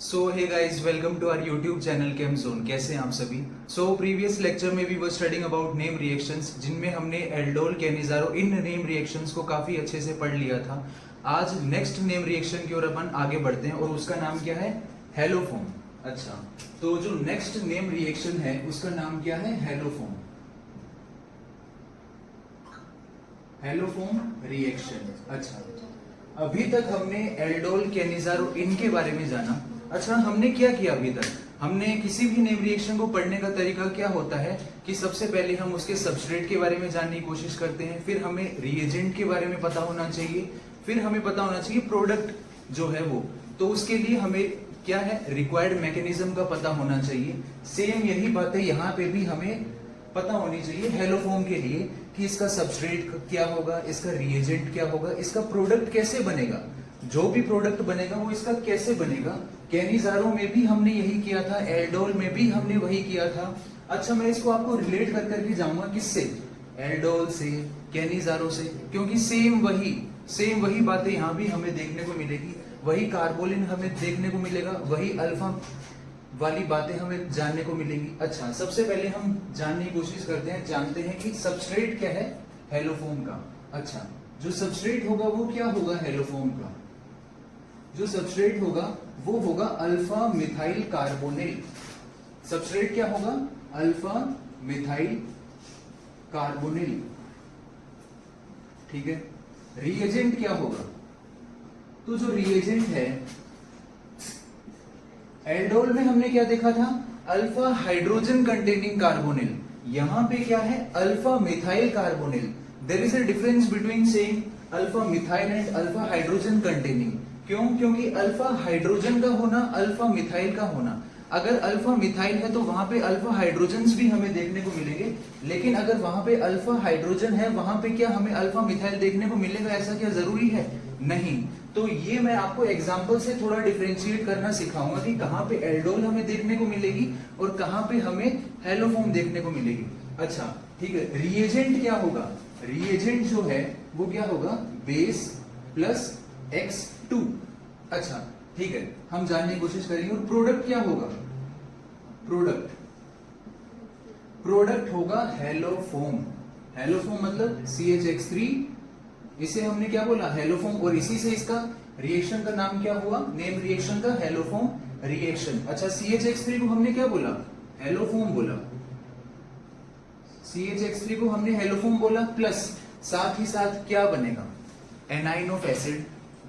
So hey guys, welcome to our YouTube channel Chem Zone. कैसे हैं आप सभी? सो प्रीवियस लेक्चर में we were studying about name reactions, जिनमें हमने एल्डोल, कैनिजारो, इन नेम रिएक्शंस को काफी अच्छे से पढ़ लिया था। आज नेक्स्ट नेम रिएक्शन की ओर अपन आगे बढ़ते हैं और उसका नाम क्या है? हेलोफोम। अच्छा, तो जो नेक्स्ट नेम रिएक्शन है उसका नाम क्या है? हेलोफोम। Haloform reaction. अच्छा, अभी तक हमने एल्डोल, कैनिजारो इनके बारे में जाना। अच्छा, हमने क्या किया अभी तक? हमने किसी भी नेम रिएक्शन को पढ़ने का तरीका क्या होता है कि सबसे पहले हम उसके सबस्ट्रेट के बारे में जानने की कोशिश करते हैं, फिर हमें रिएजेंट के बारे में पता होना चाहिए, फिर हमें पता होना चाहिए प्रोडक्ट जो है वो। तो उसके लिए हमें क्या है? रिक्वायर्ड मैकेनिज्म का पता होना चाहिए। सेम यही बातें यहाँ पे भी हमें पता होनी चाहिए हेलोफोम के लिए कि इसका सबस्ट्रेट क्या होगा, इसका रिएजेंट क्या होगा, इसका प्रोडक्ट कैसे बनेगा, जो भी प्रोडक्ट बनेगा वो इसका कैसे बनेगा। कैनिजारो में भी हमने यही किया था, एल्डोल में भी हमने वही किया था। अच्छा, मैं इसको आपको रिलेट कर करके जाऊंगा किससे? एल्डोल से, कैनिजारो से, क्योंकि सेम वही बातें यहाँ भी हमें देखने को मिलेगी। वही कार्बोलिन हमें देखने को मिलेगा, वही अल्फा वाली बातें हमें जानने को मिलेंगी। अच्छा, सबसे पहले हम जानने की कोशिश करते हैं, जानते हैं कि सबस्ट्रेट क्या है हेलोफोम का। अच्छा, जो सबस्ट्रेट होगा वो क्या होगा हेलोफोम का? जो सबस्ट्रेट होगा वो होगा अल्फा मिथाइल कार्बोनिल। सबस्ट्रेट क्या होगा? Alpha methyl carbonyl. ठीक है। रिएजेंट क्या होगा? तो जो रिएजेंट है, एल्डोल में हमने क्या देखा था? Alpha hydrogen containing carbonyl. यहां पे क्या है? Alpha methyl carbonyl. There is a difference between saying alpha methyl and alpha hydrogen containing. क्यों? क्योंकि अल्फा हाइड्रोजन का होना, अल्फा मिथाइल का होना, अगर अल्फा मिथाइल है तो वहां पे अल्फा हाइड्रोजन्स भी हमें देखने को मिलेंगे, लेकिन अगर वहां पे अल्फा हाइड्रोजन है वहां पे क्या हमें अल्फा मिथाइल देखने को मिलेगा? ऐसा क्या जरूरी है? नहीं। तो ये मैं आपको एग्जांपल से थोड़ा डिफरेंशिएट करना सिखाऊंगा कि कहां पे एल्डोल हमें देखने को मिलेगी और कहां पे हमें हेलोफोम देखने को मिलेगी। अच्छा, ठीक है। रिएजेंट क्या होगा? रिएजेंट जो है वो क्या होगा? Base plus X2। अच्छा, ठीक है, हम जानने की कोशिश करेंगे। और प्रोडक्ट क्या होगा? प्रोडक्ट होगा हेलोफोम। हेलोफोम मतलब CH3। इसे हमने क्या बोला? हेलोफोम। और इसी से इसका रिएक्शन का नाम क्या हुआ? नेम रिएक्शन का हेलोफोम रिएक्शन। अच्छा, CH3 को हमने क्या बोला? हेलोफोम बोला। CH3 को हमने हेलोफोम बोला, प्लस साथ ही साथ क्या बनेगा? A9 of acid.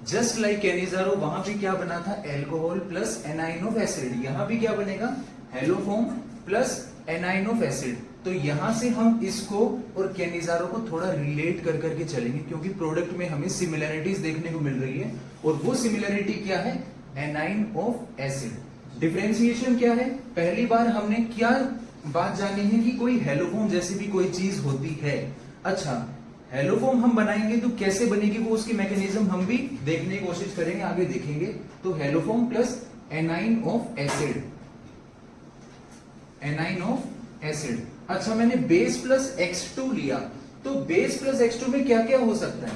Just like Cannizzaro, वहां भी क्या बना था? Alcohol plus anion of acid. यहां भी क्या बनेगा? Haloform plus anion of acid. तो यहां से हम इसको और कैनिजारो को थोड़ा रिलेट कर करके चलेंगे, क्योंकि प्रोडक्ट में हमें सिमिलरिटीज देखने को मिल रही है। और वो सिमिलरिटी क्या है? A9 of acid. डिफरेंशिएशन क्या है? पहली बार हमने क्या बात जानी है कि कोई हेलोफोम जैसी भी कोई चीज होती है। अच्छा, हेलोफोम हम बनाएंगे तो कैसे बनेगी वो, उसकी मैकेनिज्म हम भी देखने की कोशिश करेंगे, आगे देखेंगे। तो haloform plus anion of acid, anion of acid. अच्छा, मैंने बेस प्लस X2 लिया, तो बेस प्लस X2 में क्या क्या हो सकता है?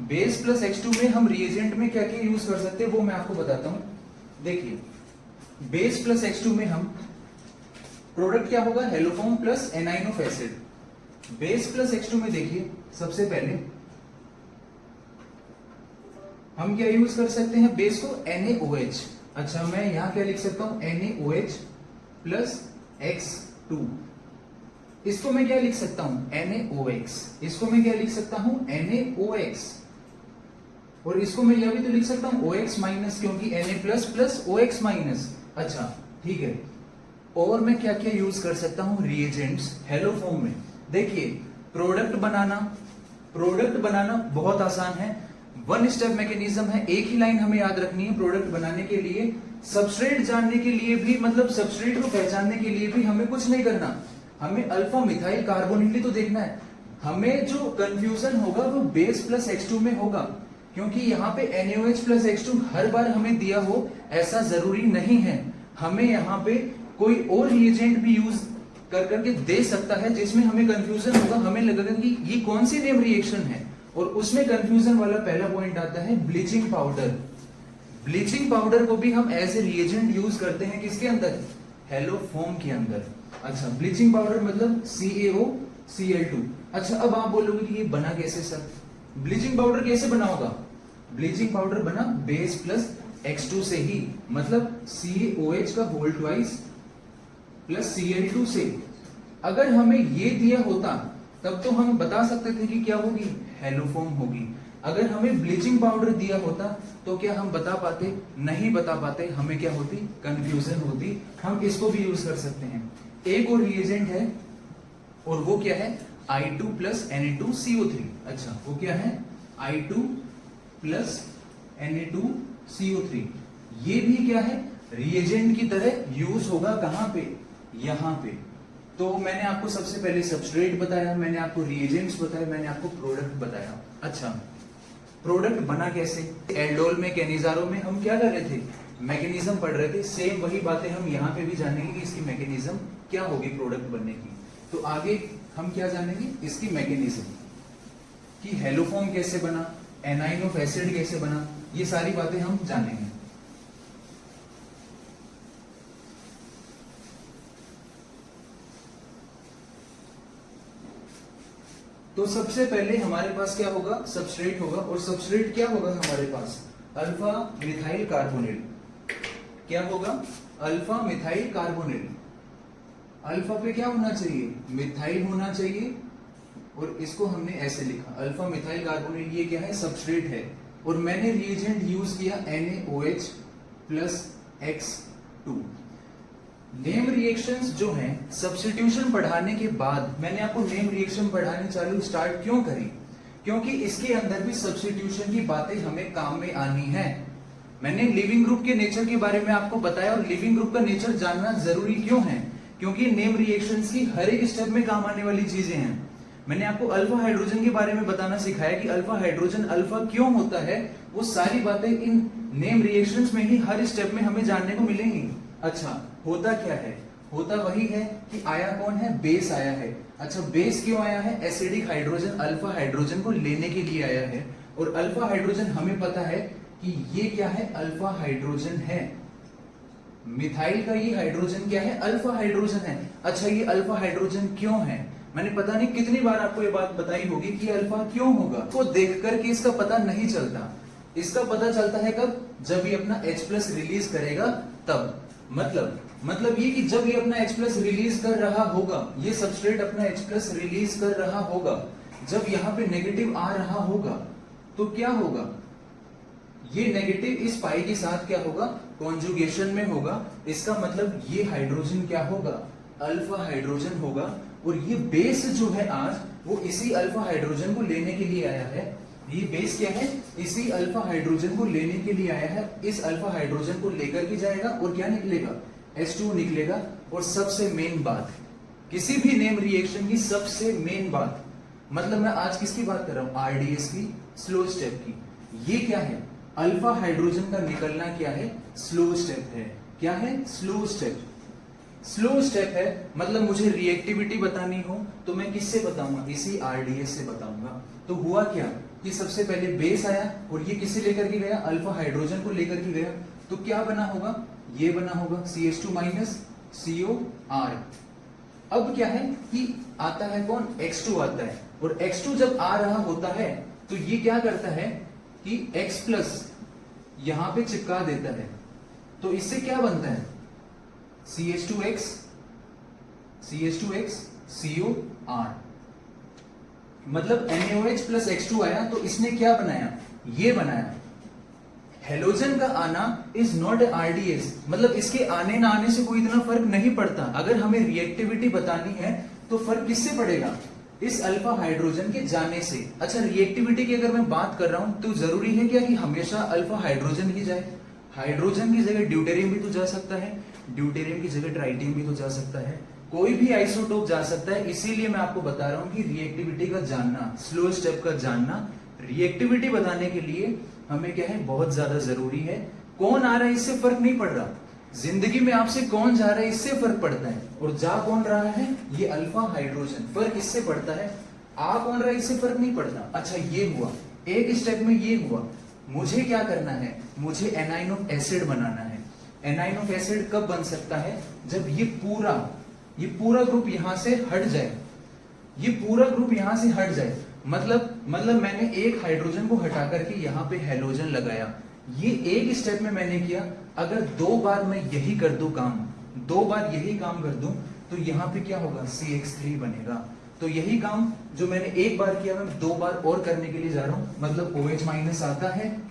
बेस प्लस X2 में हम रिएजेंट में क्या क्या यूज कर सकते हैं वो मैं आपको बताता हूं। देखिए, बेस प्लस X2 में हम प्रोडक्ट क्या होगा? Haloform plus anion of acid. Base plus X2 में देखिए, सबसे पहले हम क्या यूज कर सकते हैं? बेस को NaOH। अच्छा, मैं यहां क्या लिख सकता हूं? NaOH plus X2। इसको मैं क्या लिख सकता हूं? NaOX। इसको मैं क्या लिख सकता हूं? NaOX। और इसको मैं यह भी तो लिख सकता हूं OX माइनस, क्योंकि Na plus plus OX minus. अच्छा, ठीक है। और मैं क्या क्या यूज कर सकता हूं रिएजेंट्स हेलोफोम में? देखिए, प्रोडक्ट बनाना बहुत आसान है। वन स्टेप मैकेनिज्म है, एक ही लाइन हमें याद रखनी है प्रोडक्ट बनाने के लिए। सबस्ट्रेट जानने के लिए भी, मतलब सबस्ट्रेट को पहचानने के लिए भी हमें कुछ नहीं करना, हमें अल्फा मिथाइल कार्बोनिल तो देखना है। हमें जो कंफ्यूजन होगा वो बेस प्लस X2 में होगा, क्योंकि यहाँ पे NaOH प्लस X2 हर बार हमें दिया हो ऐसा जरूरी नहीं है। हमें यहाँ पे कोई और रिएजेंट भी यूज कर करके दे सकता है जिसमें हमें कंफ्यूजन होगा, हमें लगेगा कि ये कौन सी नेम रिएक्शन है। और उसमें कंफ्यूजन वाला पहला पॉइंट आता है ब्लीचिंग पाउडर। ब्लीचिंग पाउडर को भी हम एज ए रिएजेंट यूज करते हैं किसके अंदर, हेलोफोम के अंदर। अच्छा, ब्लीचिंग पाउडर मतलब CaOCl2। अच्छा, अब आप बोलोगे कि ये बना कैसे सर, ब्लीचिंग पाउडर कैसे बना होगा, ब्लीचिंग पाउडर बना बेस प्लस X2 से ही, मतलब CaOH का होल ट्वाइस प्लस Cl2 से। अगर हमें ये दिया होता तब तो हम बता सकते थे कि क्या होगी, हेलोफोम होगी। अगर हमें ब्लीचिंग पाउडर दिया होता तो क्या हम बता पाते, नहीं बता पाते, हमें क्या होती, कंफ्यूजन होती। हम इसको भी यूज कर सकते हैं। एक और रिएजेंट है और वो क्या है, I2 प्लस Na2CO3। अच्छा, वो क्या है, I2 प्लस Na2CO3। ये भी क्या है, रिएजेंट की तरह यूज होगा कहां पे, यहां पे। तो मैंने आपको सबसे पहले सबस्ट्रेट बताया, मैंने आपको रिएजेंट्स बताया, मैंने आपको प्रोडक्ट बताया। अच्छा, प्रोडक्ट बना कैसे, एल्डोल में कैनिजारो में हम क्या कर रहे थे, मैकेनिज्म पढ़ रहे थे। सेम वही बातें हम यहाँ पे भी जानेंगे कि इसकी मैकेनिज्म क्या होगी प्रोडक्ट बनने की। तो आगे हम क्या जानेंगे, इसकी मैकेनिज्म कि हेलोफॉर्म कैसे बना, एनाइन ऑफ एसिड कैसे बना, ये सारी बातें हम जानेंगे। तो सबसे पहले हमारे पास क्या होगा, सबस्ट्रेट होगा, और सबस्ट्रेट क्या होगा हमारे पास, अल्फा मिथाइल कार्बोनेट। क्या होगा, अल्फा मिथाइल कार्बोनेट। अल्फा पे क्या होना चाहिए, मिथाइल होना चाहिए, और इसको हमने ऐसे लिखा अल्फा मिथाइल कार्बोनेट। ये क्या है, सबस्ट्रेट है, और मैंने रिएजेंट यूज किया NaOH plus X2। Name reactions जो हैं, सब्स्टिट्यूशन पढ़ाने के बाद मैंने आपको नेम रिएक्शन पढ़ाने चालू स्टार्ट क्यों करी, क्योंकि इसके अंदर भी सब्स्टिट्यूशन की बातें हमें काम में आनी है। मैंने लिविंग ग्रुप के नेचर के बारे में आपको बताया, और लिविंग ग्रुप का नेचर जानना जरूरी क्यों है, क्योंकि नेम रिएक्शंस की हर एक स्टेप में काम आने वाली चीजें हैं। मैंने आपको अल्फा हाइड्रोजन के बारे में बताना सिखाया कि अल्फा हाइड्रोजन अल्फा क्यों होता है, वो सारी बातें इन नेम रिएक्शंस में ही हर स्टेप में हमें जानने को मिलेंगी। अच्छा, होता क्या है, होता वही है कि आया कौन है, बेस आया है। अच्छा, बेस क्यों आया है, एसिडिक हाइड्रोजन अल्फा हाइड्रोजन को लेने के लिए आया है, और अल्फा हाइड्रोजन हमें पता है कि ये क्या है, अल्फा हाइड्रोजन है। मिथाइल का ये हाइड्रोजन क्या है, अल्फा हाइड्रोजन है। अच्छा, ये अल्फा हाइड्रोजन क्यों है, मैंने पता नहीं कितनी बार आपको ये बात बताई होगी कि अल्फा क्यों होगा। तो देख करके इसका पता नहीं चलता, इसका पता चलता है कब, जब ये अपना H+ रिलीज करेगा तब। मतलब ये कि जब ये अपना H+ रिलीज कर रहा होगा, ये सबस्ट्रेट अपना H+ रिलीज कर रहा होगा, जब यहाँ पे नेगेटिव आ रहा होगा तो क्या होगा, ये नेगेटिव इस पाई के साथ क्या होगा, कॉन्जुगेशन में होगा। इसका मतलब ये हाइड्रोजन क्या होगा, अल्फा हाइड्रोजन होगा, और ये बेस जो है आज वो इसी अल्फा हाइड्रोजन को लेने के लिए आया है। ये बेस क्या है, इसी अल्फा हाइड्रोजन को लेने के लिए आया है। इस अल्फा हाइड्रोजन को लेकर के जाएगा और क्या निकलेगा, H2 निकलेगा। और सबसे मेन बात, किसी भी नेम रिएक्शन की सबसे मेन बात, मतलब मैं आज किसकी बात कर रहा हूं, RDS की, स्लो स्टेप की। ये क्या है, अल्फा हाइड्रोजन का निकलना क्या है, स्लो स्टेप है। क्या है, स्लो स्टेप। स्लो स्टेप है, मतलब मुझे रिएक्टिविटी बतानी हो तो मैं किससे बताऊंगा, इसी RDS से बताऊंगा। तो हुआ क्या कि सबसे पहले बेस आया और ये किसे लेकर के गया, अल्फा हाइड्रोजन को लेकर के गया। तो क्या बना होगा, ये बना होगा CH2- COR। अब क्या है कि आता है कौन, X2 आता है, और X2 जब आ रहा होता है तो ये क्या करता है कि X+ यहां पे चिपका देता है। तो इससे क्या बनता है, CH2X COR। मतलब NaOH प्लस X2 आया तो इसने क्या बनाया, ये बनाया। हेलोजन का आना इज नॉट RDS, मतलब इसके आने ना आने से कोई इतना फर्क नहीं पड़ता। अगर हमें रिएक्टिविटी बतानी है तो फर्क किससे पड़ेगा, इस अल्फा हाइड्रोजन के जाने से। अच्छा, रिएक्टिविटी की अगर मैं बात कर रहा हूं तो जरूरी है क्या कि हमेशा अल्फा हाइड्रोजन ही जाए, हाइड्रोजन की जगह ड्यूटेरियम भी तो जा सकता है, ड्यूटेरियम की जगह ट्राइटियम भी तो जा सकता है, कोई भी आइसोटोप जा सकता है। इसीलिए मैं आपको बता रहा हूं कि रिएक्टिविटी का जानना, स्लो स्टेप का जानना, रिएक्टिविटी बताने के लिए हमें क्या है, बहुत ज्यादा जरूरी है। कौन आ रहा है इससे फर्क नहीं पड़ रहा, जिंदगी में आपसे कौन जा रहा है इससे फर्क पड़ता है, और जा कौन रहा है, ये अल्फा हाइड्रोजन, फर्क इससे पड़ता है। आ कौन रहा है इससे फर्क नहीं पड़ता। अच्छा, ये हुआ एक स्टेप में, ये हुआ। मुझे क्या करना है, मुझे एनाइन ऑफ एसिड बनाना है। एनाइन ऑफ एसिड कब बन सकता है, जब ये पूरा ग्रुप यहां से हट जाए, ये पूरा ग्रुप यहां से हट जाए। मतलब मैंने एक हाइड्रोजन को हटा करके यहां पे हैलोजन लगाया, ये एक स्टेप में मैंने किया। अगर 2 बार मैं यही कर दूं काम, 2 बार यही काम कर दूं, तो यहां पे क्या होगा, CH3 बनेगा। तो यही काम जो मैंने एक बार किया, मैं 2 बार और करने के लिए जा रहा हूं। मतलब OH माइनस आता है,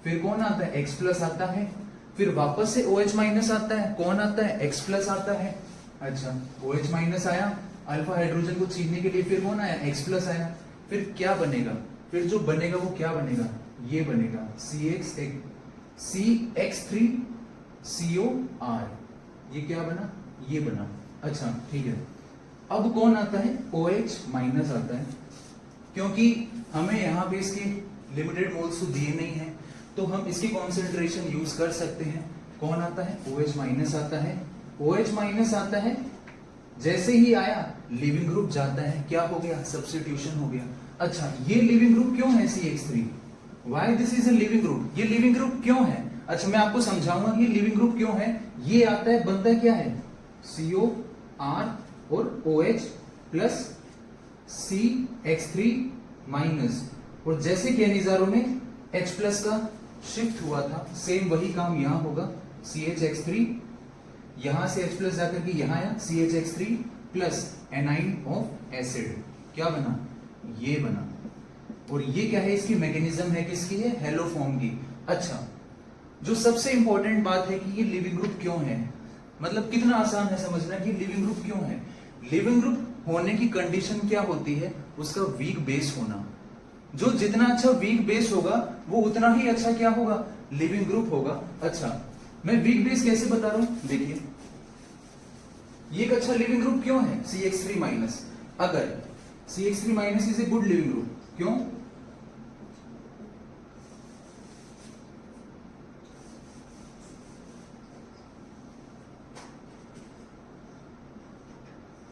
फिर कौन आता है, X प्लस आता है, फिर वापस से OH माइनस आता है, कौन आता है, X प्लस आता है। अच्छा, OH माइनस आया अल्फा हाइड्रोजन को छीनने के लिए, फिर कौन आया, X प्लस आया। फिर क्या बनेगा, फिर जो बनेगा वो क्या बनेगा, ये बनेगा CH3COR। ये क्या बना, ये बना। अच्छा ठीक है, अब कौन आता है, OH माइनस आता है। क्योंकि हमें यहाँ पे इसके लिमिटेड मोल्स तो दिए नहीं है, तो हम इसकी कॉन्सेंट्रेशन यूज कर सकते हैं। कौन आता है, OH माइनस आता है। OH माइनस आता है, जैसे ही आया लिविंग ग्रुप जाता है, क्या हो गया, सब्स्टिट्यूशन हो गया। अच्छा, ये लिविंग ग्रुप क्यों है CH3, why this is a leaving group, ये लिविंग ग्रुप क्यों है। अच्छा, मैं आपको समझाऊंगा कि लिविंग ग्रुप क्यों है। ये आता है, बनता क्या है, COR और OH प्लस CH3 माइनस, और जैसे कैनिजारो में H प्लस का शिफ्ट हुआ था, सेम वही काम यहां होगा। CHX3 यहां से H प्लस जाकर के यहां आया, CHX3 plus anion of acid, क्या बना, ये बना। और ये क्या है, इसकी मैकेनिज्म है, किसकी है, हेलोफॉर्म की। अच्छा, जो सबसे इंपॉर्टेंट बात है कि ये लिविंग ग्रुप क्यों है, मतलब कितना आसान है समझना कि लिविंग ग्रुप क्यों है। लिविंग ग्रुप होने की कंडीशन क्या होती है, उसका वीक बेस होना। जो जितना अच्छा वीक बेस होगा, वो उतना ही अच्छा क्या होगा, लिविंग ग्रुप होगा। अच्छा, मैं वीक बेस कैसे बता रहा हूं, देखिए ये एक अच्छा लिविंग ग्रुप क्यों है, CH3 माइनस। अगर CH3 minus is a good leaving group, क्यों,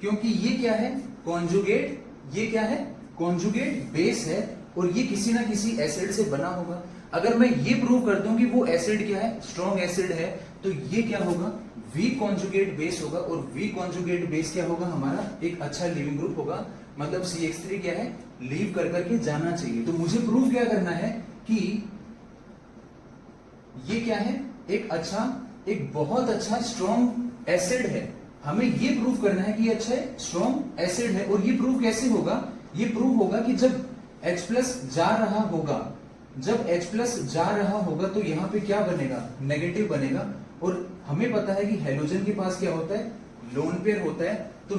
क्योंकि ये क्या है, कॉन्जुगेट, ये क्या है, कॉन्जुगेट बेस है, और ये किसी ना किसी एसिड से बना होगा। अगर मैं ये प्रूव कर दूं कि वो एसिड क्या है, स्ट्रॉन्ग एसिड है, तो ये क्या होगा, वीक कॉन्जुगेट बेस होगा, और वीक कॉन्जुगेट बेस क्या होगा, हमारा एक अच्छा लिविंग ग्रुप होगा। मतलब CH3 क्या है, लीव कर करके जाना चाहिए। तो मुझे प्रूव क्या करना है कि ये क्या है, एक अच्छा, एक बहुत अच्छा स्ट्रॉन्ग एसिड है। हमें ये प्रूव करना है कि ये अच्छा है, स्ट्रॉन्ग एसिड है। और ये प्रूव कैसे होगा, ये प्रूव होगा कि जब H प्लस जा रहा होगा, जब H प्लस जा रहा होगा, तो यहां पे क्या बनेगा, नेगेटिव बनेगा। और हमें पता है कि हेलोजन के पास क्या होता है, लोन पेयर होता है। तो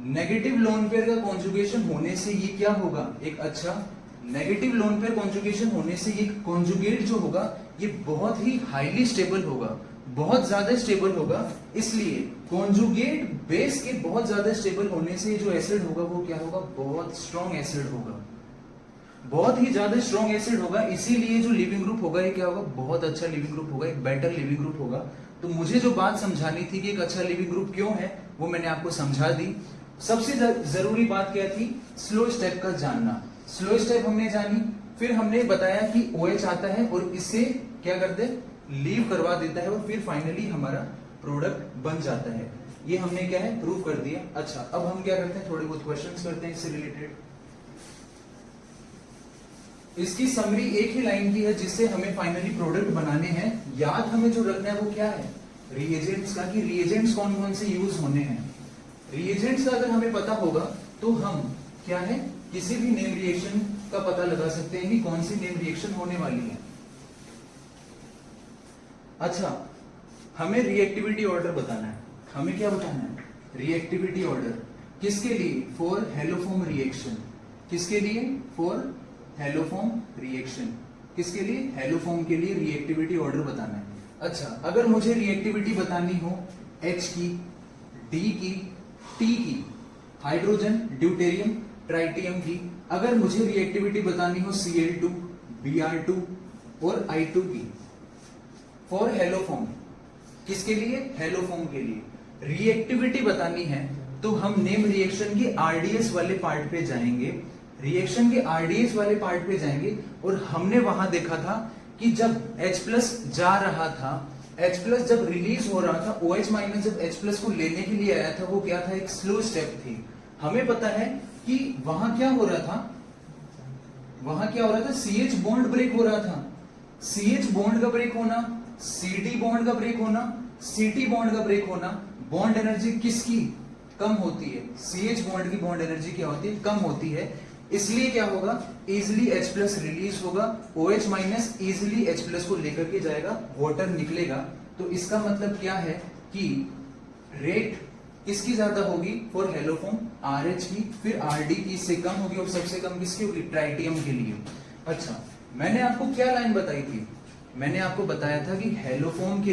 नेगेटिव लोन पेयर का कॉन्जुगेशन होने से ये क्या होगा, एक अच्छा नेगेटिव लोन पेयर कॉन्जुगेशन होने से ये कॉन्जुगेट जो होगा, ये बहुत ही हाईली स्टेबल होगा, बहुत ज्यादा स्टेबल होगा। इसलिए कॉन्जुगेट बेस के बहुत ज्यादा स्टेबल होने से जो एसिड होगा वो क्या होगा, बहुत स्ट्रॉन्ग एसिड होगा, बहुत ही ज्यादा स्ट्रॉन्ग एसिड होगा। इसीलिए जो लिविंग ग्रुप होगा ये क्या होगा, बहुत अच्छा लिविंग ग्रुप होगा, एक बेटर लिविंग ग्रुप होगा। तो मुझे जो बात समझानी थी कि एक अच्छा लिविंग ग्रुप क्यों है, वो मैंने आपको समझा दी। सबसे जरूरी बात क्या थी, स्लो स्टेप का जानना। स्लो स्टेप हमने जानी, फिर हमने बताया कि OH आता है और इससे क्या करते हैं, लीव करवा देता है, और फिर फाइनली हमारा प्रोडक्ट बन जाता है। ये हमने क्या है, प्रूव कर दिया। अच्छा, अब हम क्या करते हैं, थोड़े बहुत क्वेश्चंस करते हैं इससे रिलेटेड। इसकी समरी एक ही लाइन की है, जिससे हमें फाइनली प्रोडक्ट बनाने हैं। याद हमें जो रखना है वो क्या है, रिएजेंट्स का, कि रिएजेंट्स कौन कौन से यूज होने हैं। रिएजेंट्स का अगर हमें पता होगा तो हम क्या है, किसी भी नेम रिएक्शन का पता लगा सकते हैं कि कौन सी नेम रिएक्शन होने वाली है। अच्छा, हमें रिएक्टिविटी ऑर्डर बताना है। हमें क्या बताना है, रिएक्टिविटी ऑर्डर किसके लिए, फॉर हेलोफॉर्म रिएक्शन। किसके लिए, फॉर हेलोफॉर्म रिएक्शन। किसके लिए, हेलोफॉर्म के लिए रिएक्टिविटी ऑर्डर बताना है। अच्छा, अगर मुझे रिएक्टिविटी बतानी हो H की, D की, T की, हाइड्रोजन, ड्यूटेरियम, ट्राइटियम की, अगर मुझे रिएक्टिविटी बतानी हो Cl2, Br2 और I2 की, फॉर हेलोफॉर्म, किसके लिए, हेलोफॉर्म के लिए रिएक्टिविटी बतानी है, तो हम नेम रिएक्शन के RDS वाले पार्ट पे जाएंगे। रिएक्शन के आरडीएस वाले पार्ट पे जाएंगे और हमने वहां देखा था कि जब H+ जा रहा था, H+ जब रिलीज हो रहा था, OH- जब H+ को लेने के लिए आया था, वो क्या था, एक स्लो स्टेप थी। हमें पता है कि वहां क्या हो रहा था, CH बॉन्ड ब्रेक हो रहा था। CH बॉन्ड का ब्रेक होना, CD बॉन्ड का ब्रेक होना, CT बॉन्ड का ब्रेक होना, बॉन्ड एनर्जी किसकी कम होती है, CH बॉन्ड की बॉन्ड एनर्जी क्या होती है, कम होती है। इसलिए क्या होगा, इजिली H+ रिलीज होगा, OH- इजिली H+ को लेकर के जाएगा, वाटर निकलेगा। तो इसका मतलब क्या है कि रेट किसकी ज्यादा होगी, फॉर हेलोफॉर्म RH की, फिर RD की इससे कम होगी, और सबसे कम किसकी होगी, ट्राइटियम के लिए। अच्छा, मैंने आपको क्या लाइन बताई थी, मैंने आपको बताया था कि हेलोफॉर्म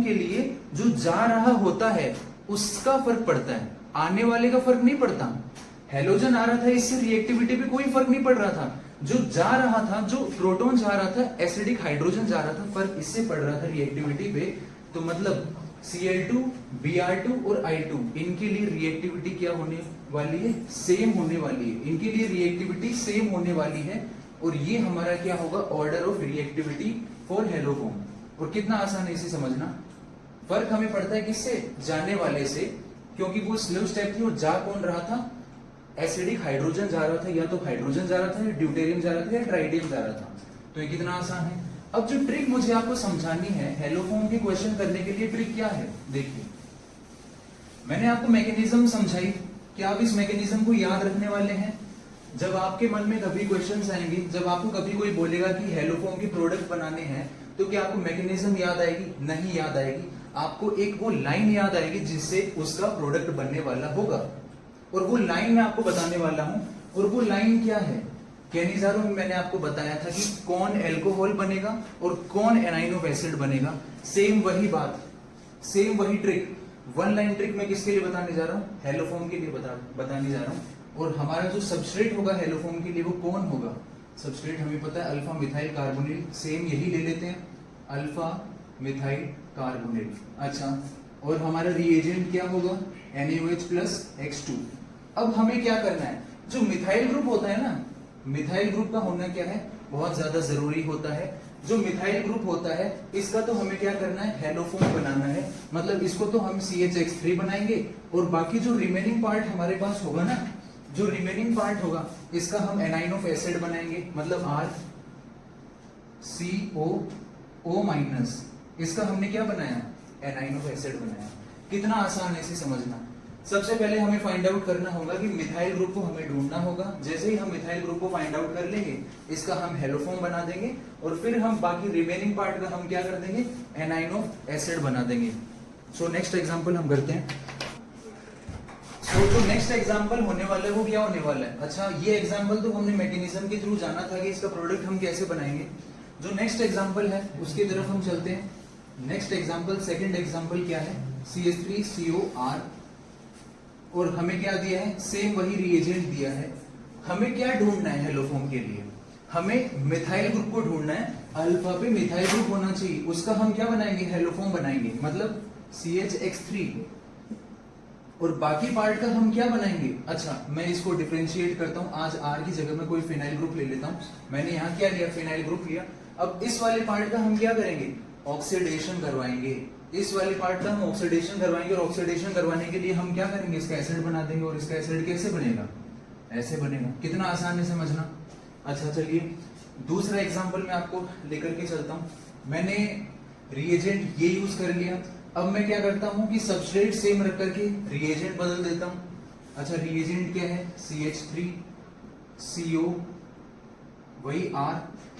के लिए जो जा रहा होता है उसका फर्क पड़ता है, आने वाले का फर्क नहीं पड़ता। हेलोजन आ रहा था, इससे रिएक्टिविटी पे कोई फर्क नहीं पड़ रहा था। जो जा रहा था, जो प्रोटॉन जा रहा था, एसिडिक हाइड्रोजन जा रहा था, फर्क इससे पड़ रहा था रिएक्टिविटी पे। तो मतलब Cl2, Br2 और I2 इनके लिए रिएक्टिविटी क्या होने वाली है, सेम होने वाली है। इनके लिए रिएक्टिविटी सेम होने वाली है, और ये हमारा क्या होगा, order of reactivity for haloform. और कितना आसान है इसे समझना। फर्क हमें पड़ता है किससे, जाने वाले से, क्योंकि वो स्लो स्टेप थी और जा कौन रहा था, एसिडिक हाइड्रोजन जा रहा था, या तो हाइड्रोजन जा रहा था, या ड्यूटेरियम जा रहा था, या ट्राइटियम जा रहा था। तो ये कितना आसान है। अब जो ट्रिक मुझे आपको समझानी है हेलोफॉर्म के क्वेश्चन करने के लिए, ट्रिक क्या है, देखिए मैंने आपको मैकेनिज्म समझाई, क्या आप इस मैकेनिज्म को याद रखने वाले हैं। जब आपके मन में कभी क्वेश्चंस आएंगे, जब आपको कभी कोई बोलेगा कि हेलोफॉर्म के प्रोडक्ट बनाने हैं, तो क्या आपको मैकेनिज्म याद आएगी, नहीं याद आएगी। आपको एक वो लाइन याद आएगी जिससे उसका प्रोडक्ट बनने वाला होगा, और वो लाइन मैं आपको बताने वाला हूं। और वो लाइन क्या है, कैनिजारो में मैंने आपको बताया था कि कौन एल्कोहल बनेगा और कौन एनाइन ऑफ एसिड बनेगा। सेम वही बात, सेम वही ट्रिक, वन लाइन ट्रिक मैं किसके लिए बताने जा रहा हूं, हेलोफॉर्म के लिए बताने जा रहा हूं। और हमारा जो सबस्ट्रेट होगा हेलोफॉर्म के लिए वो कौन होगा, सबस्ट्रेट हमें पता है अल्फा मिथाइल कार्बोनिल, सेम यही ले लेते हैं, अल्फा मिथाइल कार्बोनिल। अच्छा, और हमारा रिएजेंट क्या होगा, NaOH+X2। अब हमें क्या करना है, जो मिथाइल ग्रुप होता है ना, मिथाइल ग्रुप का होना क्या है, बहुत ज्यादा जरूरी होता है। जो मिथाइल ग्रुप होता है इसका तो हमें क्या करना है, हेलोफॉर्म बनाना है। मतलब इसको तो हम CHX3 बनाएंगे, और बाकी जो रिमेनिंग पार्ट हमारे पास होगा ना, जो रिमेनिंग पार्ट होगा इसका हम एनाइन ऑफ एसिड बनाएंगे, मतलब RCOO-। इसका हमने क्या बनाया, एनाइन ऑफ एसिड बनाया। कितना आसान है इसे समझना। सबसे पहले हमें फाइंड आउट करना होगा कि मिथाइल ग्रुप को हमें ढूंढना होगा। जैसे ही हम मिथाइल ग्रुप को फाइंड आउट कर लेंगे, इसका हम हेलोफॉर्म बना देंगे, और फिर हम बाकी रिमेनिंग पार्ट का हम क्या कर देंगे, एनाइन ऑफ एसिड बना देंगे। सो नेक्स्ट एग्जांपल हम करते हैं। जो नेक्स्ट एग्जांपल होने वाला है वो क्या होने वाला है। अच्छा, ये एग्जांपल तो हमने मैकेनिज्म के थ्रू जाना था कि इसका प्रोडक्ट हम कैसे बनाएंगे। जो नेक्स्ट एग्जांपल है उसकी तरफ हम चलते हैं। नेक्स्ट एग्जांपल, सेकंड एग्जांपल क्या है, CH3COR, और हमें क्या दिया है, सेम वही रिएजेंट दिया है। हमें क्या ढूंढना है हेलोफॉर्म के लिए, हमें मिथाइल ग्रुप को ढूंढना है। अल्फा पे मिथाइल ग्रुप होना चाहिए, उसका हम क्या बनाएंगे, हेलोफॉर्म बनाएंगे, मतलब CHX3। और बाकी पार्ट का हम क्या बनाएंगे। अच्छा, मैं इसको डिफरेंशिएट करता हूं, आज R की जगह में कोई फिनाइल ग्रुप ले लेता हूं। मैंने यहाँ क्या लिया, फिनाइल ग्रुप लिया। अब इस वाले पार्ट का हम क्या करेंगे, ऑक्सीडेशन करवाएंगे। इस वाले पार्ट का हम ऑक्सीडेशन करवाएंगे, और ऑक्सीडेशन करवाने के लिए हम क्या करेंगे, इसका एसिड बना देंगे। और इसका एसिड कैसे बनेगा, ऐसे बनेगा। कितना आसान है समझना। अच्छा चलिए, दूसरा एग्जांपल मैं आपको लेकर के चलता हूं। मैंने रिएजेंट ये यूज कर लिया। अब मैं क्या करता हूं कि सबस्ट्रेट सेम रख करके रिएजेंट बदल देता हूं। अच्छा, रिएजेंट क्या है, CH3CO, वही R।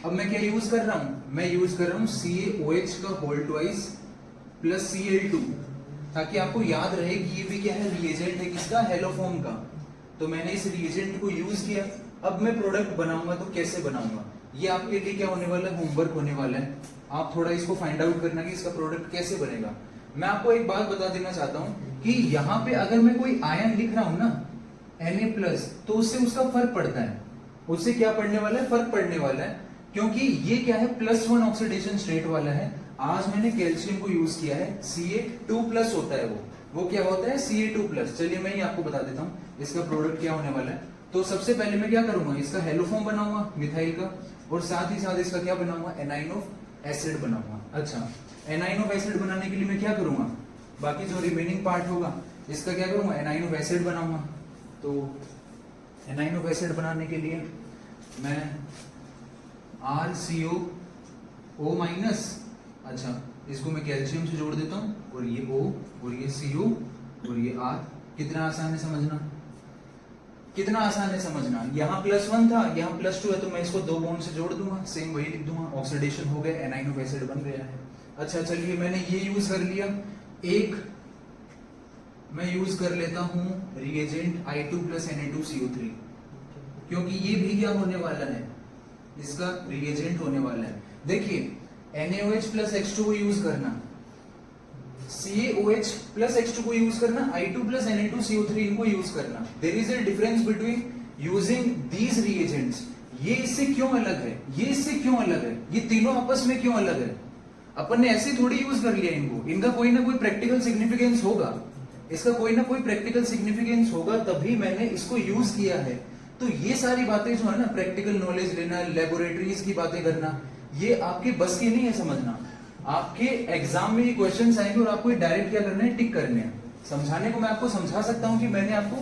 अब मैं क्या यूज कर रहा हूं, मैं यूज कर रहा हूं CaOH का होल ट्वाइस प्लस Cl2, ताकि आपको याद रहे कि ये भी क्या है, रिएजेंट है किसका, हेलोफॉर्म का। तो मैंने इस रिएजेंट को यूज किया। अब मैं प्रोडक्ट बनाऊंगा तो कैसे बनाऊंगा, ये आपके लिए क्या होने वाला है, होमवर्क होने वाला है। आप थोड़ा इसको फाइंड आउट करना कि इसका प्रोडक्ट कैसे बनेगा। मैं आपको एक बात बता देना चाहता हूं कि यहाँ पे अगर मैं कोई आयन लिख रहा हूं ना, Na+, तो उससे उसका फर्क पड़ता है। उससे क्या पड़ने वाला है, फर्क पड़ने वाला है, क्योंकि ये क्या है, +1 ऑक्सीडेशन स्टेट वाला है। आज मैंने कैल्शियम को यूज किया है, Ca2+ होता है वो, वो क्या होता है Ca2+। चलिए मैं ही आपको बता देता हूँ इसका प्रोडक्ट क्या होने वाला है। तो सबसे पहले मैं क्या करूंगा, इसका हेलोफॉर्म बनाऊंगा मिथाइल का, और साथ ही साथ इसका क्या बनाऊंगा, एनाइन ऑफ एसिड बनाऊंगा। अच्छा, एनाइन ऑफ एसिड बनाने के लिए मैं क्या करूंगा, बाकी जो रिमेनिंग पार्ट होगा इसका क्या करूंगा, एनाइन ऑफ एसिड बनाऊंगा। तो एनाइन ऑफ एसिड बनाने के लिए मैं RCOO-, अच्छा इसको मैं कैल्शियम से जोड़ देता हूं, और ये O और ये CO और ये R। कितना आसान है समझना, कितना आसान है समझना। यहाँ +1 था, यहाँ +2 है, तो मैं इसको 2 बॉन्ड से जोड़ दूंगा, सेम वही लिख दूंगा, ऑक्सीडेशन हो गया, एनाइन ऑफ एसिड बन गया है। अच्छा चलिए मैंने ये यूज कर लिया। एक मैं यूज कर लेता हूं रिएजेंट I2+ Na2CO3, क्योंकि ये भी क्या होने वाला है, इसका रिएजेंट होने वाला है। देखिए NaOH+ H2 को यूज करना, CaOH+ H2 को यूज करना, I2+ Na2CO3 इनको यूज करना। There is a difference between using these reagents. ये इससे क्यों अलग है, ये इससे क्यों अलग है, ये तीनों आपस में क्यों अलग है। अपन ने ऐसे थोड़ी यूज कर लिया इनको, इनका कोई ना कोई प्रैक्टिकल सिग्निफिकेंस होगा, इसका कोई ना कोई प्रैक्टिकल सिग्निफिकेंस होगा, तभी मैंने इसको यूज किया है। तो ये सारी बातें जो है ना, प्रैक्टिकल नॉलेज लेना, लेबोरेटरीज की बातें करना, ये आपके बस की नहीं है समझना। आपके एग्जाम में ये क्वेश्चंस आएंगे और आपको डायरेक्ट क्या करना है, टिक करने हैं। समझाने को मैं आपको समझा सकता हूं कि मैंने आपको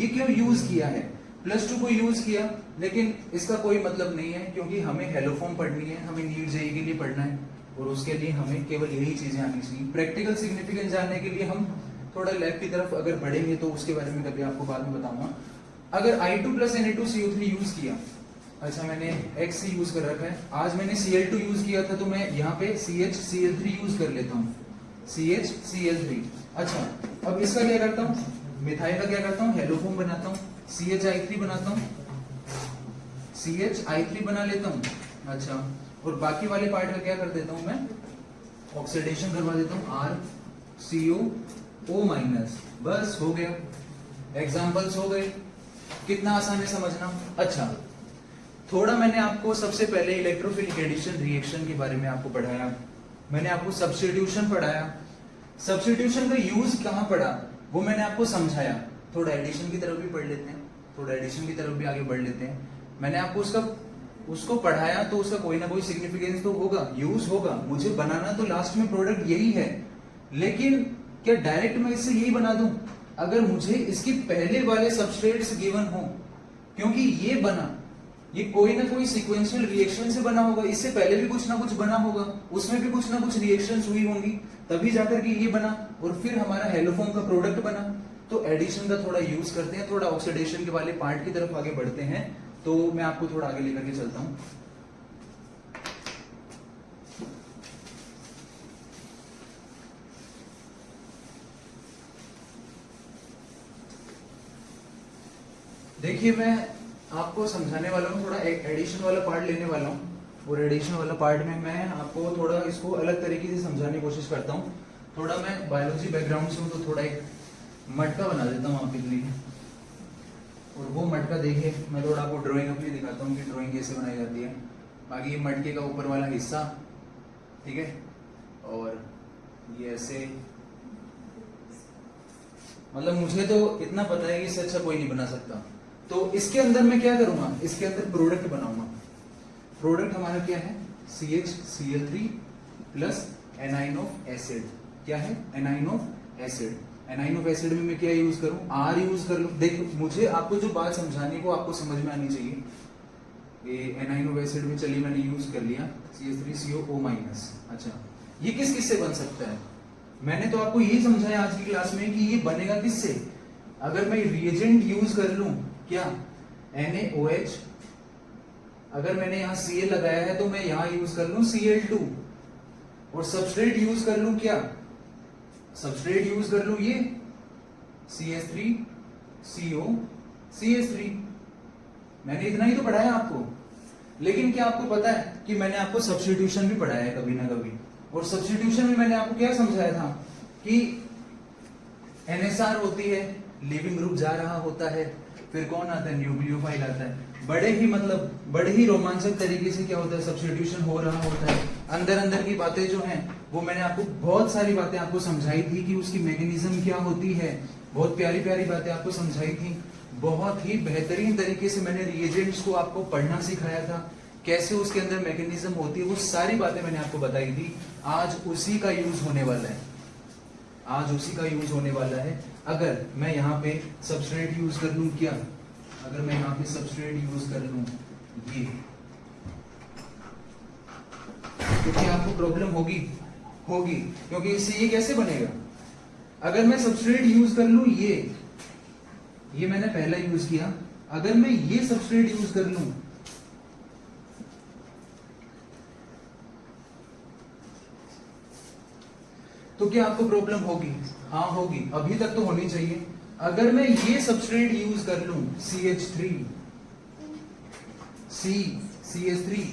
ये क्यों यूज किया है, +2 को यूज किया, लेकिन इसका कोई मतलब नहीं है, क्योंकि हमें हेलोफॉर्म पढ़नी है, हमें नीट जेईई के लिए पढ़ना है, और उसके लिए हमें केवल यही चीजें आनी चाहिए। प्रैक्टिकल सिग्निफिकेंस जानने के लिए हम थोड़ा लैब की तरफ अगर बढ़ेंगे तो उसके बारे में कभी आपको बाद में बताऊंगा। अगर I2+ Na2CO3 यूज किया, अच्छा मैंने X यूज कर रखा है, आज मैंने Cl2 यूज किया था, तो मैं यहाँ पे CHCl3 यूज कर लेता हूँ, CHCl3। अच्छा अब इसका क्या करता हूँ, मिथाइल का क्या करता हूँ, हेलोफॉर्म बनाता हूँ, CHI3 बनाता हूँ, CHI3 बना लेता हूँ। अच्छा और बाकी वाले पार्ट का क्या कर देता हूँ, मैं ऑक्सीडेशन करवा देता हूँ, RCOO-, बस हो गया। एग्जाम्पल्स हो गए, कितना आसान है समझना। अच्छा थोड़ा मैंने आपको सबसे पहले इलेक्ट्रोफिलिक एडिशन रिएक्शन के बारे में आपको पढ़ाया, मैंने आपको सब्स्टिट्यूशन पढ़ाया, सब्स्टिट्यूशन का यूज कहां पढ़ा वो मैंने आपको समझाया। थोड़ा एडिशन की तरफ भी पढ़ लेते हैं, थोड़ा एडिशन की तरफ भी आगे बढ़ लेते हैं। मैंने आपको उसको पढ़ाया, तो उसका कोई ना कोई सिग्निफिकेंस तो होगा, यूज होगा। मुझे बनाना तो लास्ट में प्रोडक्ट यही है, लेकिन क्या डायरेक्ट मैं इससे यही बना दूं, अगर मुझे इसके पहले वाले सबस्ट्रेट्स गिवन हो, क्योंकि ये बना, ये कोई ना कोई सीक्वेंशियल रिएक्शन से बना होगा, इससे पहले भी कुछ ना कुछ बना होगा, उसमें भी कुछ ना कुछ रिएक्शंस हुई होंगी, तभी जाकर के ये बना, और फिर हमारा हेलोफॉर्म का प्रोडक्ट बना। तो एडिशन का थोड़ा यूज करते हैं, थोड़ा ऑक्सीडेशन के वाले पार्ट की तरफ आगे बढ़ते हैं। तो मैं आपको थोड़ा आगे लेकर के चलता हूं। देखिए मैं आपको समझाने वाला हूँ, थोड़ा एडिशन वाला पार्ट लेने वाला हूँ, और एडिशन वाला पार्ट में मैं आपको थोड़ा इसको अलग तरीके से समझाने की कोशिश करता हूँ। थोड़ा मैं बायोलॉजी बैकग्राउंड से हूँ, तो थोड़ा एक मटका बना देता हूँ आपके लिए, और वो मटका देखिए, मैं थोड़ा आपको ड्राइंग अपनी दिखाता हूँ कि ड्राइंग कैसे बनाई जाती है। बाकी ये मटके का ऊपर वाला हिस्सा, ठीक है, और ये ऐसे, मतलब मुझे तो इतना पता है कि इससे अच्छा कोई नहीं बना सकता। तो इसके अंदर मैं क्या करूंगा, इसके अंदर प्रोडक्ट बनाऊंगा। प्रोडक्ट हमारा क्या है, CHCl3 plus anion of acid. क्या है, A9 of acid. Anion of acid में मैं क्या यूज करूं, R यूज कर लूं। देखो मुझे आपको जो बात समझानी है वो आपको समझ में आनी चाहिए। ये एनाइन ऑफ एसिड में चलिए मैंने यूज कर लिया CH3COO-। अच्छा ये किस किस से बन सकता है, मैंने तो आपको यही समझाया आज की क्लास में कि ये बनेगा किससे, अगर मैं रिएजेंट यूज कर लूं, क्या NaOH, अगर मैंने यहाँ Cl लगाया है तो मैं यहाँ यूज कर लूं Cl2, और सबस्ट्रेट यूज कर लूं, क्या सबस्ट्रेट यूज कर लूं ये CH3COCH3। मैंने इतना ही तो पढ़ाया आपको, लेकिन क्या आपको पता है कि मैंने आपको सब्स्टिट्यूशन भी पढ़ाया है कभी ना कभी, और सब्स्टिट्यूशन में मैंने आपको क्या समझाया था कि NSR होती है, लिविंग ग्रुप जा रहा होता है, फिर कौन आता है, न्यूक्लियोफाइल आता है। बड़े ही रोमांचक तरीके से क्या होता है, सब्स्टिट्यूशन हो रहा होता है। अंदर अंदर की बातें जो हैं वो मैंने आपको बहुत सारी बातें आपको समझाई थी कि उसकी मैकेनिज्म क्या होती है, बहुत प्यारी प्यारी बातें आपको समझाई थी। बहुत ही बेहतरीन तरीके से मैंने रिएजेंट्स को आपको पढ़ना सिखाया था, कैसे उसके अंदर मैकेनिज्म होती है, वो सारी बातें मैंने आपको बताई थी। आज उसी का यूज होने वाला है, आज उसी का यूज होने वाला है। अगर मैं यहाँ पे सबस्ट्रेट यूज कर लूं, क्या अगर मैं यहाँ पे सबस्ट्रेट यूज कर लूं ये, क्योंकि आपको प्रॉब्लम होगी क्योंकि इससे ये कैसे बनेगा। अगर मैं सबस्ट्रेट यूज कर लूं ये मैंने पहला यूज किया, अगर मैं ये सबस्ट्रेट यूज कर लूं तो क्या आपको प्रॉब्लम होगी? हाँ होगी, अभी तक तो होनी चाहिए। अगर मैं ये सबस्ट्रेट यूज कर लूं CH3 CH3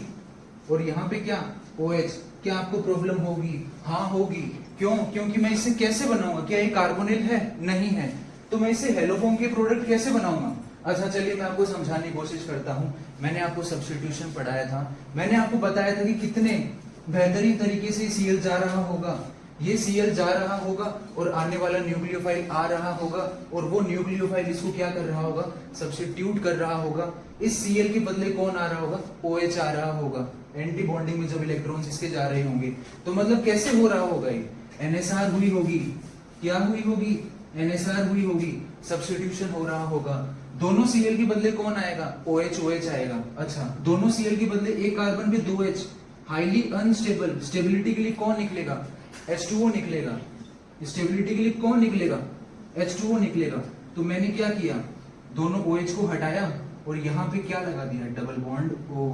और यहां पे क्या OH, क्या आपको प्रॉब्लम होगी? हाँ होगी। क्यों? क्योंकि मैं इसे कैसे बनाऊंगा? क्या ये कार्बोनिल है? नहीं है। तो मैं इसे हेलोफॉर्म के प्रोडक्ट कैसे बनाऊंगा? अच्छा चलिए मैं आपको समझाने की कोशिश करता हूं। मैंने आपको सब्स्टिट्यूशन पढ़ाया था, मैंने आपको बताया था कि कितने बेहतरीन तरीके से Cl जा रहा होगा, ये Cl जा रहा होगा और आने वाला न्यूक्लियोफाइल आ रहा होगा और वो न्यूक्लियोफाइल इसको क्या कर रहा होगा? सब्स्टिट्यूट कर रहा होगा। इस Cl के बदले कौन आ रहा होगा? OH आ रहा होगा। एंटी बॉन्डिंग में जब इलेक्ट्रॉन्स इसके जा रहे होंगे तो मतलब कैसे हो रहा होगा? ये NSR हुई होगी। क्या हुई होगी? NSR हुई होगी, सब्स्टिट्यूशन हो रहा होगा। दोनों Cl के बदले कौन आएगा? OH आएगा। अच्छा, दोनों Cl के बदले एक कार्बन पे 2H, हाईली अनस्टेबल। स्टेबिलिटी के लिए कौन निकलेगा? H2O निकलेगा। स्टेबिलिटी के लिए कौन निकलेगा? H2O निकलेगा। तो मैंने क्या किया? दोनों OH को हटाया और यहाँ पे क्या लगा दिया? Double bond O।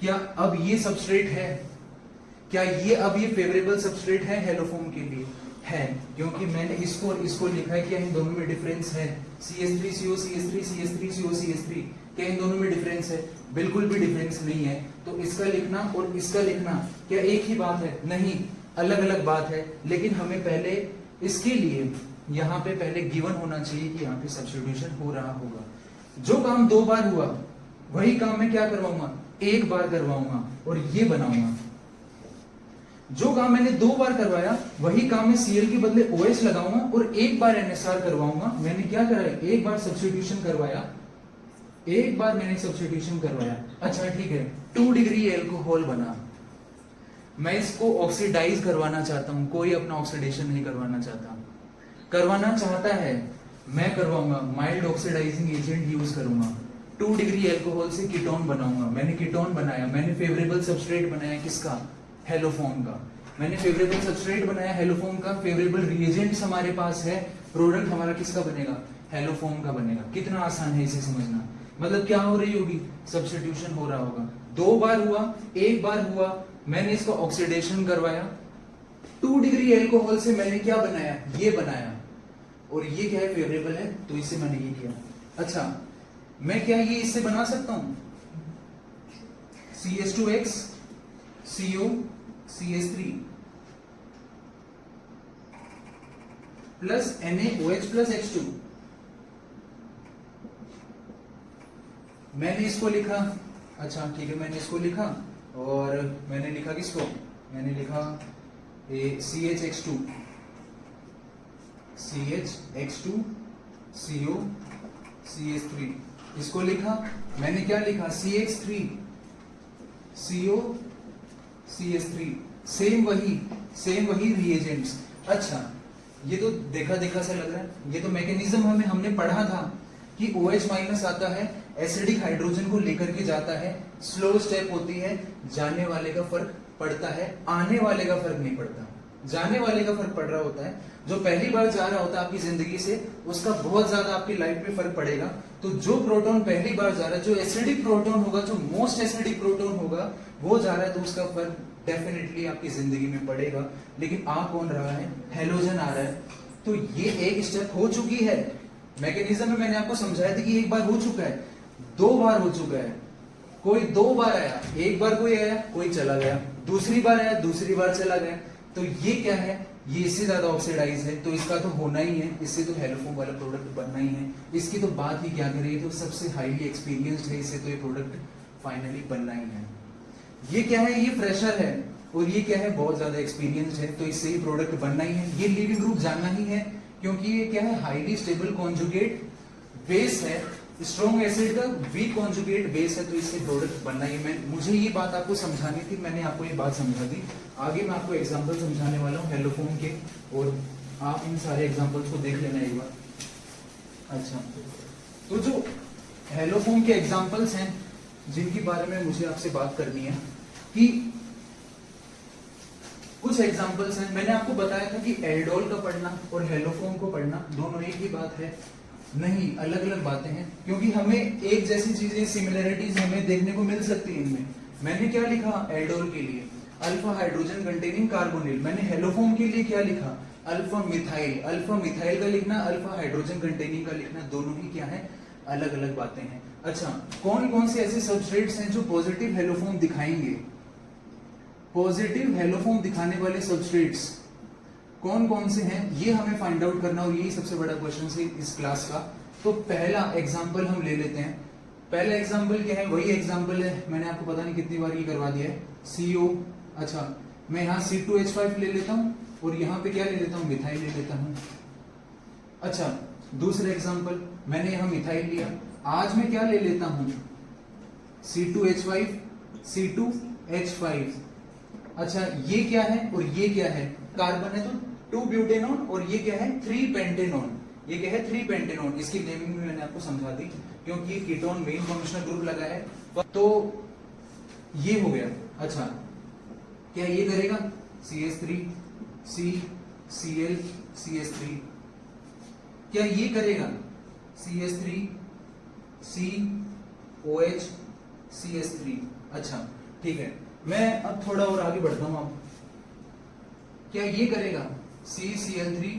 क्या अब ये सबस्ट्रेट है? क्या ये अब ये फेवरेबल सबस्ट्रेट है हेलोफॉर्म के लिए? है, क्योंकि मैंने इसको और इसको लिखा है। क्या इन दोनों में डिफरेंस है? CH3CO CH3 CH3CO CH3, क्या इन दोनों में डिफरेंस है? बिल्कुल भी डिफरेंस नहीं है। तो इसका लिखना और इसका लिखना क्या एक ही बात है? नहीं, अलग अलग बात है। लेकिन हमें पहले इसके लिए यहाँ पे पहले गिवन होना चाहिए कि यहाँ पे सब्स्टिट्यूशन हो रहा होगा। जो काम 2 बार हुआ वही काम मैं क्या करवाऊंगा? 1 बार करवाऊंगा और ये बनाऊंगा। जो काम मैंने 2 बार करवाया वही काम मैं Cl के बदले OH लगाऊंगा और 1 बार NSR करवाऊंगा। मैंने क्या करा? 1 बार सब्स्टिट्यूशन करवाया, 1 बार मैंने सब्स्टिट्यूशन करवाया। अच्छा ठीक है, 2 डिग्री एल्कोहल बना, मैं इसको ऑक्सीडाइज करवाना चाहता हूं। कोई अपना ऑक्सीडेशन नहीं करवाना चाहता, करवाना चाहता है मैं करवाऊंगा। माइल्ड ऑक्सीडाइजिंग एजेंट यूज करूंगा। 2 डिग्री एल्कोहल से कीटोन बनाऊंगा। मैंने कीटोन बनाया, मैंने फेवरेबल सबस्ट्रेट बनाया। किसका? हेलोफॉर्म का। मैंने फेवरेबल सबस्ट्रेट बनाया हेलोफॉर्म का। फेवरेबल रिएजेंट्स हमारे पास है, प्रोडक्ट हमारा किसका बनेगा? हेलोफॉर्म का बनेगा। कितना आसान है इसे समझना। मतलब क्या हो रही होगी? सब्स्टिट्यूशन हो रहा होगा। 2 बार हुआ, 1 बार हुआ, मैंने इसको ऑक्सीडेशन करवाया। 2 डिग्री एल्कोहल से मैंने क्या बनाया? ये बनाया। और ये क्या है? फेवरेबल है, तो इससे मैंने ये किया। अच्छा, मैं क्या ये इससे बना सकता हूं? CH2X CO CH3 plus NaOH plus H2। मैंने इसको लिखा। अच्छा ठीक है, मैंने इसको लिखा और मैंने लिखा किसको? मैंने लिखा CHX2 CO CH3। इसको लिखा। मैंने क्या लिखा? CH3 CO CH3। सेम वही रिएजेंट्स। अच्छा, ये तो देखा देखा सा लग रहा है। ये तो मैकेनिज्म हमने पढ़ा था कि OH माइनस आता है, एसिडिक हाइड्रोजन को लेकर के जाता है, स्लो स्टेप होती है, जाने वाले का फर्क पड़ता है, आने वाले का फर्क नहीं पड़ता। जाने वाले का फर्क पड़ रहा होता है। जो पहली बार जा रहा होता है आपकी जिंदगी से, उसका बहुत ज्यादा आपकी लाइफ में फर्क पड़ेगा। तो जो प्रोटॉन पहली बार जा रहा है, जो एसिडिक प्रोटॉन होगा, जो मोस्ट एसिडिक प्रोटॉन होगा, वो जा रहा है, तो उसका फर्क डेफिनेटली आपकी जिंदगी में पड़ेगा। लेकिन आ कौन रहा है? हेलोजन आ रहा है। तो ये एक स्टेप हो चुकी है। मैकेनिज्म में मैंने आपको समझाया था कि 1 बार हो चुका है, 2 बार हो चुका है। कोई 2 बार आया, 1 बार कोई आया, कोई चला गया, दूसरी बार आया, दूसरी बार चला गया। तो ये क्या है? ये इससे ज्यादा ऑक्सीडाइज है, तो इसका तो होना ही है, इससे तो हेलोफॉर्म वाला प्रोडक्ट बनना ही है। इसकी तो बात ही क्या करें, तो सबसे हाईली एक्सपीरियंस्ड है, इससे तो ये प्रोडक्ट फाइनली बनना ही है। ये क्या है, ये फ्रेशर है, और ये क्या है, बहुत ज्यादा एक्सपीरियंस है, तो इससे ही प्रोडक्ट बनना ही है। ये लीविंग ग्रुप जानना ही है, क्योंकि ये क्या है, हाईली स्टेबल कॉन्जुगेट बेस है, स्ट्रॉन्ग एसिड का वीक कॉन्जुगेट बेस है, तो इससे प्रोडक्ट बनना ही। मैं मुझे ये बात आपको समझानी थी, मैंने आपको ये बात समझा दी। आगे मैं आपको एग्जांपल समझाने वाला हूँ हेलोफोम के, और आप इन सारे एग्जांपल्स को देख लेना एक बार। अच्छा, तो जो हेलोफोम के एग्जांपल्स हैं जिनके बारे में मुझे आपसे बात करनी है, कि कुछ एग्जांपल्स हैं। मैंने आपको बताया था कि एल्डोल का पढ़ना और हेलोफोम को पढ़ना दोनों एक ही बात है, नहीं, अलग अलग बातें हैं, क्योंकि हमें एक जैसी चीजें, सिमिलरिटीज हमें देखने को मिल सकती है इनमें। मैंने क्या लिखा एल्डोल के लिए, अल्फा हाइड्रोजन कंटेनिंग कार्बोनिल। मैंने हेलोफोम के लिए क्या लिखा, अल्फा मिथाइल। अल्फा मिथाइल का लिखना, अल्फा हाइड्रोजन कंटेनिंग का लिखना, दोनों ही क्या है, अलग अलग बातें हैं। अच्छा, कौन कौन से ऐसे सबस्ट्रेट्स हैं जो पॉजिटिव हेलोफोम दिखाएंगे? पॉजिटिव हेलोफोम दिखाने वाले सबस्ट्रेट्स कौन कौन से हैं, ये हमें फाइंड आउट करना, और यही सबसे बड़ा क्वेश्चन है इस क्लास का। तो पहला एग्जांपल हम ले लेते हैं। पहला एग्जांपल क्या है, वही एग्जांपल है, मैंने आपको पता नहीं कितनी बार ये करवा दिया है, CO। अच्छा, मैं यहाँ C2H5 ले लेता हूँ, और यहाँ पे क्या ले लेता हूँ, मिथाइल ले लेता हूँ। अच्छा, दूसरा एग्जांपल, मैंने यहाँ मिथाइल लिया, आज मैं क्या ले लेता हूँ, C2H5, C2H5। अच्छा, ये क्या है और ये क्या है, कार्बन है तो 2 ब्यूटेनॉन, और ये क्या है, 3 पेंटेनॉन। ये क्या है, 3 पेंटेनॉन। इसकी नेमिंग भी मैंने आपको समझा दी, क्योंकि कीटोन मेन फंक्शनल ग्रुप लगा है, तो ये हो गया। अच्छा, क्या ये करेगा, CH3 C Cl CH3, क्या ये करेगा, CH3 C OH CH3। अच्छा, ठीक है, मैं अब थोड़ा और आगे बढ़ता हूं। अब क्या ये करेगा, CCl3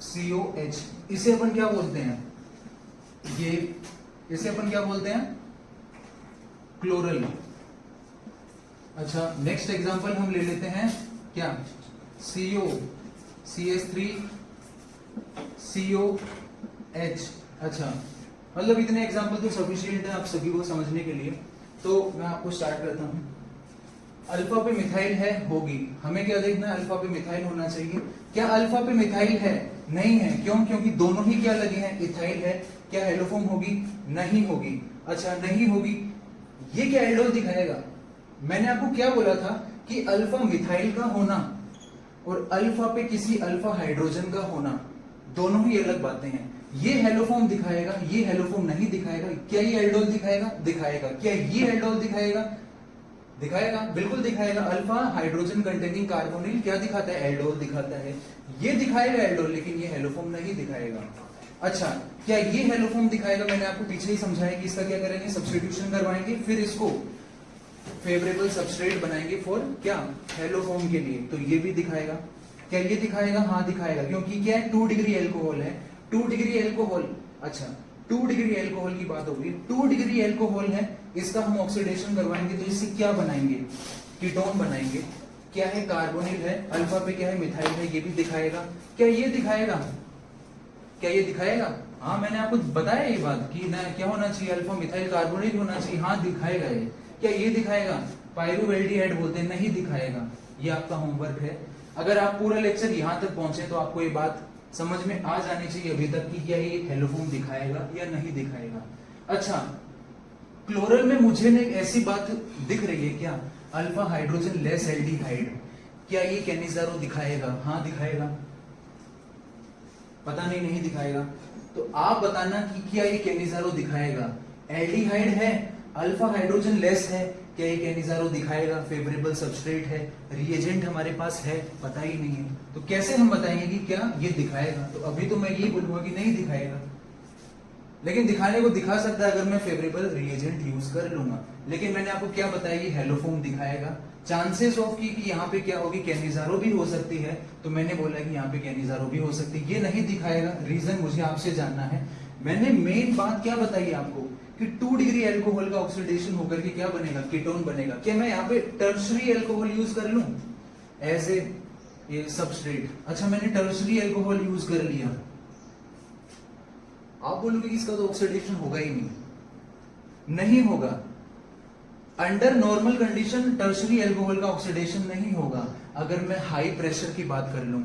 COH। इसे अपन क्या बोलते हैं, ये इसे अपन क्या बोलते हैं, क्लोरल। अच्छा, नेक्स्ट एग्जांपल हम ले लेते हैं, क्या, CO CH3 COH। अच्छा, मतलब इतने एग्जांपल तो सफिशिएंट है आप सभी को समझने के लिए। तो मैं आपको स्टार्ट करता हूं। अल्फा पे मिथाइल है, होगी, हमें क्या देखना है, अल्फा पे मिथाइल होना चाहिए। क्या अल्फा पे मिथाइल है, नहीं है, क्यों, क्योंकि दोनों ही क्या लगे हैं, इथाइल है। क्या हेलोफोम होगी, नहीं होगी। अच्छा, नहीं होगी, ये क्या एल्डोल दिखाएगा। मैंने आपको क्या बोला था कि अल्फा मिथाइल का होना और अल्फा पे किसी अल्फा हाइड्रोजन का होना, दोनों ही अलग बातें हैं। ये हेलोफोम दिखाएगा, ये हेलोफोम नहीं दिखाएगा। क्या ये एल्डोल दिखाएगा, दिखाएगा। क्या ये एल्डोल दिखाएगा, दिखाएगा, बिल्कुल दिखाएगा। अल्फा हाइड्रोजन कंटेनिंग कार्बोनिल क्या दिखाता है, एल्डोल दिखाता है। ये दिखाएगा एल्डोल, लेकिन ये हेलोफोम नहीं दिखाएगा। अच्छा, क्या ये हेलोफोम दिखाएगा, मैंने आपको पीछे ही समझाया कि इसका क्या करेंगे, सब्स्टिट्यूशन करवाएंगे, फिर इसको फेवरेबल सबस्ट्रेट बनाएंगे फॉर क्या, हेलोफोम के लिए। तो ये भी दिखाएगा। क्या ये दिखाएगा, हाँ दिखाएगा, क्योंकि क्या है, 2 डिग्री एल्कोहल है, 2 डिग्री एल्कोहल। अच्छा, 2 डिग्री एल्कोहल की बात होगी, 2 डिग्री एल्कोहल है, इसका हम ऑक्सीडेशन करवाएंगे तो इससे क्या बनाएंगे, कीटोन बनाएंगे। क्या है, कार्बोनिल है, अल्फा पे क्या है, मिथाइल है, ये भी दिखाएगा। क्या ये दिखाएगा, क्या ये दिखाएगा, हाँ मैंने आपको बताया ये बात कि ना क्या होना चाहिए, अल्फा मिथाइल कार्बोनिल होना चाहिए, हाँ दिखाएगा ये। क्या ये दिखाएगा, पायरुवेल्डिहाइड बोलते हैं, नहीं दिखाएगा। ये आपका होमवर्क है। अगर आप पूरा लेक्चर यहां तक पहुंचे तो आपको ये बात समझ में आ जानी चाहिए अभी तक कि क्या ये हेलोफोम दिखाएगा या नहीं दिखाएगा। अच्छा, क्लोरल में मुझे एक ऐसी बात दिख रही है, क्या, अल्फा हाइड्रोजन लेस एल्डिहाइड, क्या ये कैनिजारो दिखाएगा, हाँ दिखाएगा, पता नहीं, नहीं दिखाएगा। तो आप बताना कि क्या ये कैनिजारो दिखाएगा। एल्डिहाइड है, अल्फा हाइड्रोजन लेस है, क्या ये कैनिजारो दिखाएगा, फेवरेबल सबस्ट्रेट है, रिएजेंट हमारे पास है, पता ही नहीं है, तो कैसे हम बताएंगे कि क्या ये दिखाएगा। तो अभी तो मैं ये बोलूंगा कि नहीं दिखाएगा, लेकिन दिखाने को दिखा सकता है अगर मैं फेवरेबल रिएजेंट यूज कर लूंगा। लेकिन मैंने आपको क्या बताया, ये हेलोफोम दिखाएगा। चांसेस ऑफ कि यहाँ पे क्या होगी, कैनिजारो भी हो सकती है, तो मैंने बोला कि यहाँ पे कैनिजारो भी हो सकती है। ये नहीं दिखाएगा, रीजन मुझे आपसे जानना है। मैंने मेन बात क्या बताई आपको कि 2 डिग्री एल्कोहल का ऑक्सीडेशन होकर के क्या बनेगा, कीटोन बनेगा। क्या मैं यहाँ पे टर्शरी एल्कोहल यूज कर लूं एज ए सबस्ट्रेट। अच्छा, मैंने टर्शरी एल्कोहल यूज कर लिया, आप बोलोगे कि इसका तो ऑक्सीडेशन होगा ही नहीं, नहीं होगा। Under normal condition tertiary alcohol का ऑक्सीडेशन नहीं होगा। अगर मैं हाई प्रेशर की बात कर लूं,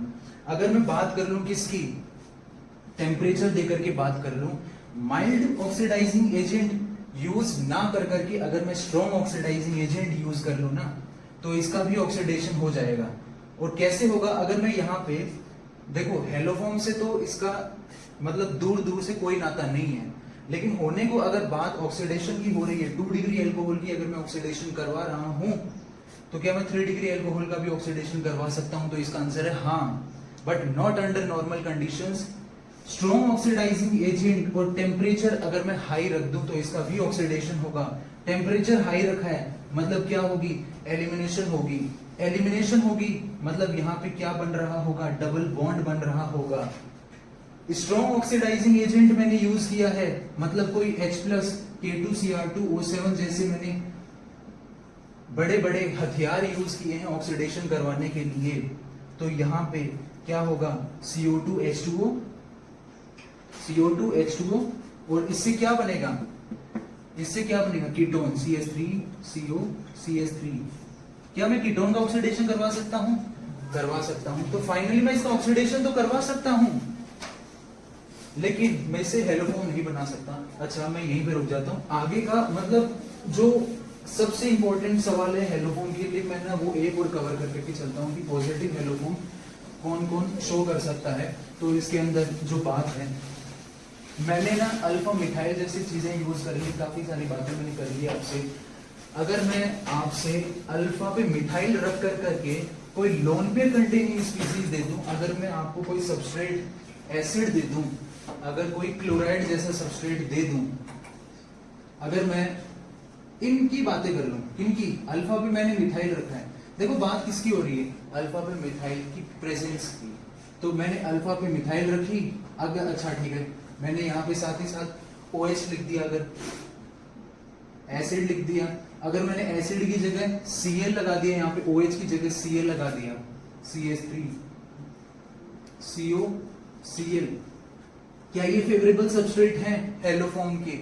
अगर मैं बात कर लूं किसकी, टेम्परेचर देकर के बात कर लूं, माइल्ड ऑक्सीडाइजिंग एजेंट यूज ना कर करके अगर मैं स्ट्रॉन्ग ऑक्सीडाइजिंग एजेंट यूज कर लूं ना, तो इसका भी ऑक्सीडेशन हो जाएगा। और कैसे होगा, अगर मैं यहाँ पे देखो हेलोफॉर्म से तो इसका मतलब दूर दूर से कोई नाता नहीं है, लेकिन होने को अगर बात ऑक्सीडेशन की हो रही है, 2 डिग्री एल्कोहल की अगर मैं ऑक्सीडेशन करवा रहा हूं, तो क्या मैं 3 डिग्री एल्कोहल का भी ऑक्सीडेशन करवा सकता हूं? तो इसका आंसर है हाँ, but not under normal conditions. Strong oxidising agent और टेम्परेचर अगर मैं हाई रख दूं तो इसका भी ऑक्सीडेशन होगा। टेम्परेचर हाई रखा है मतलब क्या होगी, एलिमिनेशन होगी। एलिमिनेशन होगी मतलब यहाँ पे क्या बन रहा होगा, डबल बॉन्ड बन रहा होगा। स्ट्रॉन्ग ऑक्सीडाइजिंग एजेंट मैंने यूज किया है मतलब कोई H+ K2Cr2O7 जैसे मैंने बड़े बड़े हथियार यूज किए हैं ऑक्सीडेशन करवाने के लिए, तो यहाँ पे क्या होगा, CO2H2O और इससे क्या बनेगा, इससे क्या बनेगा, कीटोन CH3CO CH3। क्या मैं कीटोन का ऑक्सीडेशन करवा सकता हूं? करवा सकता हूं। तो फाइनली मैं इसका ऑक्सीडेशन तो करवा सकता हूं, लेकिन मैं इसे हेलोफॉर्म नहीं बना सकता। अच्छा, मैं यहीं पे रुक जाता हूं। आगे का मतलब जो सबसे इंपॉर्टेंट सवाल है हेलोफॉर्म के लिए, मैं ना वो एक और कवर करके चलता हूं कि पॉजिटिव हेलोफॉर्म कौन कौन शो कर सकता है। तो इसके अंदर जो बात है, मैंने ना अल्फा मिथाइल जैसी चीजें यूज कर ली, काफी सारी बातें मैंने कर ली आपसे। अगर मैं आपसे अल्फा पे मिथाइल रख कर करके कोई लोन पेयर कंटेनिंग स्पीसीज दे दूं, अगर मैं आपको कोई सबस्ट्रेट एसिड दे दूं, अगर कोई क्लोराइड जैसा सबस्ट्रेट दे दूं, अगर मैं इनकी बातें कर लूं, इनकी अल्फा पे मैंने मिथाइल रखा है, देखो बात किसकी हो रही है, अल्फा पे मिथाइल की प्रेजेंस की। तो मैंने अल्फा पे मिथाइल रखी, अगर अच्छा ठीक है, मैंने यहाँ पे साथ ही साथ OH लिख दिया, अगर एसिड लिख दिया, अगर मैंने एसिड की जगह Cl लगा दिया, यहाँ पे OH की जगह Cl लगा दिया, CH3 CO Cl, क्या ये फेवरेबल सबस्ट्रेट हैं हेलोफॉर्म के?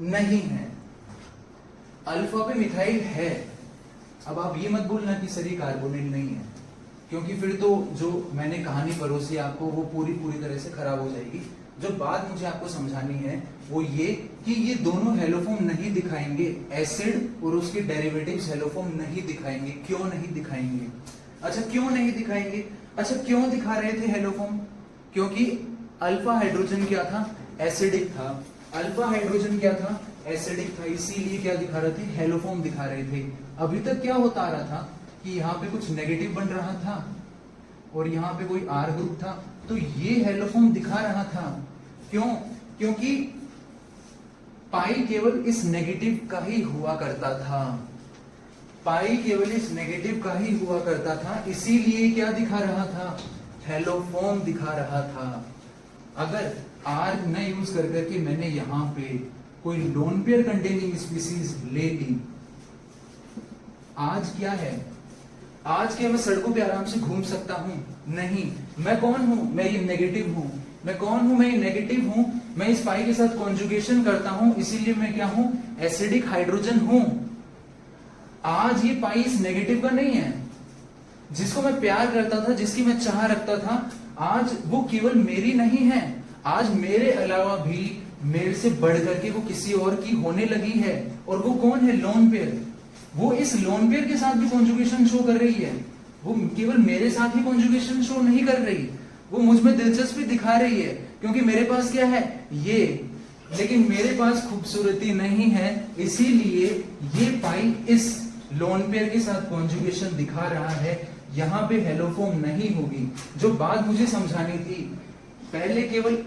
नहीं है। अल्फा पे मिथाइल है, अब आप ये मत बोलना कि सर ये कार्बोनिल नहीं है, क्योंकि फिर तो जो मैंने कहानी परोसी आपको वो पूरी तरह से खराब हो जाएगी। जो बात मुझे आपको समझानी है वो ये कि ये दोनों हेलोफॉर्म नहीं दिखाएंगे, एसिड और उसके डेरिवेटिव्स हेलोफॉर्म नहीं दिखाएंगे। क्यों नहीं दिखाएंगे? अच्छा क्यों नहीं दिखाएंगे? अच्छा क्यों दिखा रहे थे हेलोफॉर्म? क्योंकि अल्फा हाइड्रोजन क्या था, एसिडिक था। अल्फा हाइड्रोजन क्या था, एसिडिक था, इसीलिए क्या दिखा रहे थे, हेलोफॉर्म दिखा रहे थे। अभी तक क्या होता आ रहा था कि यहाँ पे कुछ नेगेटिव बन रहा था और यहाँ पे कोई R ग्रुप था, तो ये हेलोफॉर्म दिखा रहा था। क्यों? क्योंकि पाई केवल इस नेगेटिव का ही हुआ करता था, पाई केवल इस नेगेटिव का ही हुआ करता था, इसीलिए क्या दिखा रहा था, हेलोफॉर्म दिखा रहा था। अगर R न यूज कर करके मैंने यहाँ पे कोई लोन पेयर कंटेनिंग स्पीसीज ले ली, आज क्या है, आज क्या मैं सड़कों पे आराम से घूम सकता हूं? नहीं। मैं कौन हूं? मैं ये नेगेटिव हूं। मैं कौन हूं? मैं ये नेगेटिव हूं। मैं इस पाई के साथ कॉन्जुगेशन करता हूं, इसीलिए मैं क्या हूं, एसिडिक हाइड्रोजन हूं। आज ये पाई इस नेगेटिव का नहीं है। जिसको मैं प्यार करता था, जिसकी मैं चाह रखता था, आज वो केवल मेरी नहीं है, आज मेरे अलावा भी मेरे से बढ़ करके वो किसी और की होने लगी है। और वो कौन है? Lone pair. वो इस लोन पेयर के साथ भी कॉन्जुगेशन शो कर रही है। वो केवल मेरे साथ ही कॉन्जुगेशन शो नहीं कर रही, वो मुझ में दिलचस्पी दिखा रही है, क्योंकि मेरे पास क्या है, ये, लेकिन मेरे पास खूबसूरती नहीं है, इसीलिए ये पाई इस लोन पेयर के साथ कॉन्जुगेशन दिखा रहा है। यहाँ पे हेलोफॉर्म नहीं होगी। जो बात मुझे समझानी थी, पहले केवल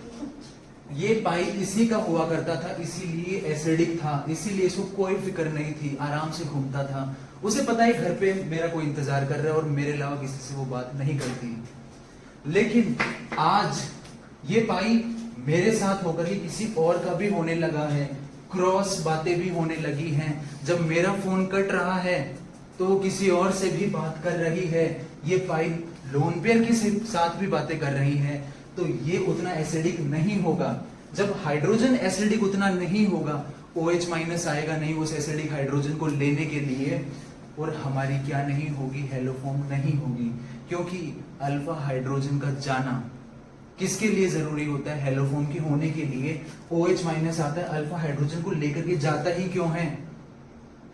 ये पाई इसी का हुआ करता था, इसीलिए एसिडिक था, इसीलिए इसको कोई फिक्र नहीं थी, आराम से घूमता था। उसे पता है घर पे मेरा कोई इंतजार कर रहा है और मेरे अलावा किसी से वो बात नहीं करती। लेकिन आज ये पाई मेरे साथ होकर के किसी और का भी होने लगा है, क्रॉस बातें भी होने लगी हैं। जब मेरा फोन कट रहा है तो वो किसी और से भी बात कर रही है। ये पाई लोन पेयर के साथ भी बातें कर रही है, तो ये उतना एसिडिक नहीं होगा। जब हाइड्रोजन एसिडिक उतना नहीं होगा OH माइनस आएगा नहीं उस एसिडिक हाइड्रोजन को लेने के लिए, और हमारी क्या नहीं होगी, हेलोफॉर्म नहीं होगी, क्योंकि अल्फा हाइड्रोजन का जाना किसके लिए जरूरी होता है, हेलोफॉर्म के होने के लिए OH माइनस आता है, अल्फा हाइड्रोजन को लेकर के जाता ही क्यों है,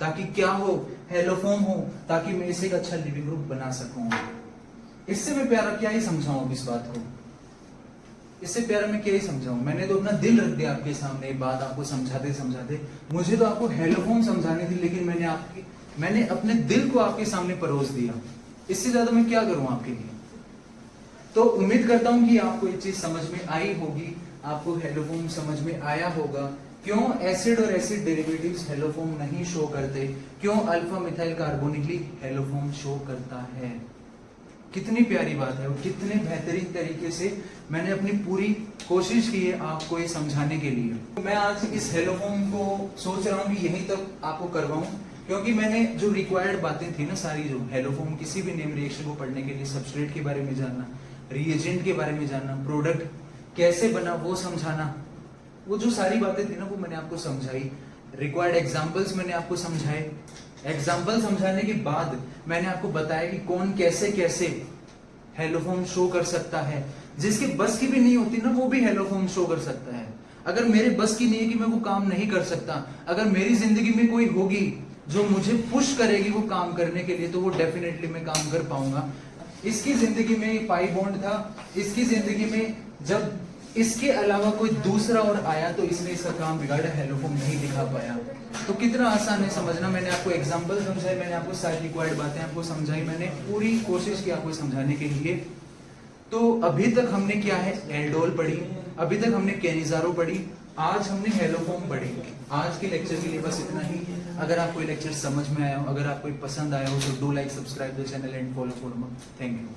ताकि क्या हो, हेलोफॉर्म हो, ताकि मैं इसे एक अच्छा लिविंग ग्रुप बना सकूं। इससे मैं प्यारा क्या ही समझाऊं इस बात को, इससे प्यारा मैं क्या ही समझाऊं, मैंने तो अपना दिल रख दिया आपके सामने, बात आपको समझाते समझाते, मुझे तो आपको हेलोफॉर्म समझानी थी, लेकिन मैंने अपने दिल को आपके सामने परोस दिया, इससे ज्यादा मैं क्या करूं आपके लिए। तो उम्मीद करता हूं कि आपको ये चीज समझ में आई होगी, आपको हेलोफॉर्म समझ में आया होगा, क्यों एसिड और एसिड डेरिवेटिव्स हेलोफॉर्म नहीं शो करते, क्यों अल्फा मिथाइल कार्बोनिकली हेलोफॉर्म शो करता है। कितनी प्यारी बात है और कितने बेहतरीन तरीके से मैंने अपनी पूरी कोशिश की है आपको ये समझाने के लिए। मैं आज इस हेलोफॉर्म को सोच रहा हूँ कि यहीं तक आपको करवाऊं, क्योंकि मैंने जो रिक्वायर्ड बातें थी ना सारी, जो हेलोफॉर्म किसी भी नेम रिएक्शन को पढ़ने के लिए सबस्ट्रेट के बारे में जानना, रिएजेंट के बारे में जानना, प्रोडक्ट कैसे बना वो समझाना, वो जो सारी बातें थी ना वो मैंने आपको समझाई। रिक्वायर्ड एग्जांपल्स मैंने आपको समझाए, एग्जाम्पल समझाने के बाद मैंने आपको बताया कि कौन कैसे कैसे हेलोफॉर्म शो कर सकता है, जिसके बस की भी नहीं होती ना वो भी हेलोफॉर्म शो कर सकता है। अगर मेरे बस की नहीं है कि मैं वो काम नहीं कर सकता, अगर मेरी जिंदगी में कोई होगी जो मुझे पुश करेगी वो काम करने के लिए, तो वो डेफिनेटली मैं काम कर पाऊंगा। इसकी जिंदगी में पाई बॉन्ड था, इसकी जिंदगी में जब इसके अलावा कोई दूसरा और आया तो इसने इसका काम बिगाड़ा, हेलोफॉर्म नहीं दिखा पाया। तो कितना आसान है समझना, मैंने आपको एग्जांपल समझाए, मैंने आपको सारी रिक्वायर्ड बातें आपको समझाई, मैंने पूरी कोशिश की आपको समझाने के लिए। तो अभी तक हमने क्या है, एल्डोल पढ़ी, अभी तक हमने केनिज़ारो पढ़ी, आज हमने हेलोफॉर्म पढ़ी। आज के लेक्चर के लिए बस इतना ही। अगर आपको ये लेक्चर समझ में आया हो, अगर आपको पसंद आया हो, तो do like, subscribe the channel and follow. Thank you.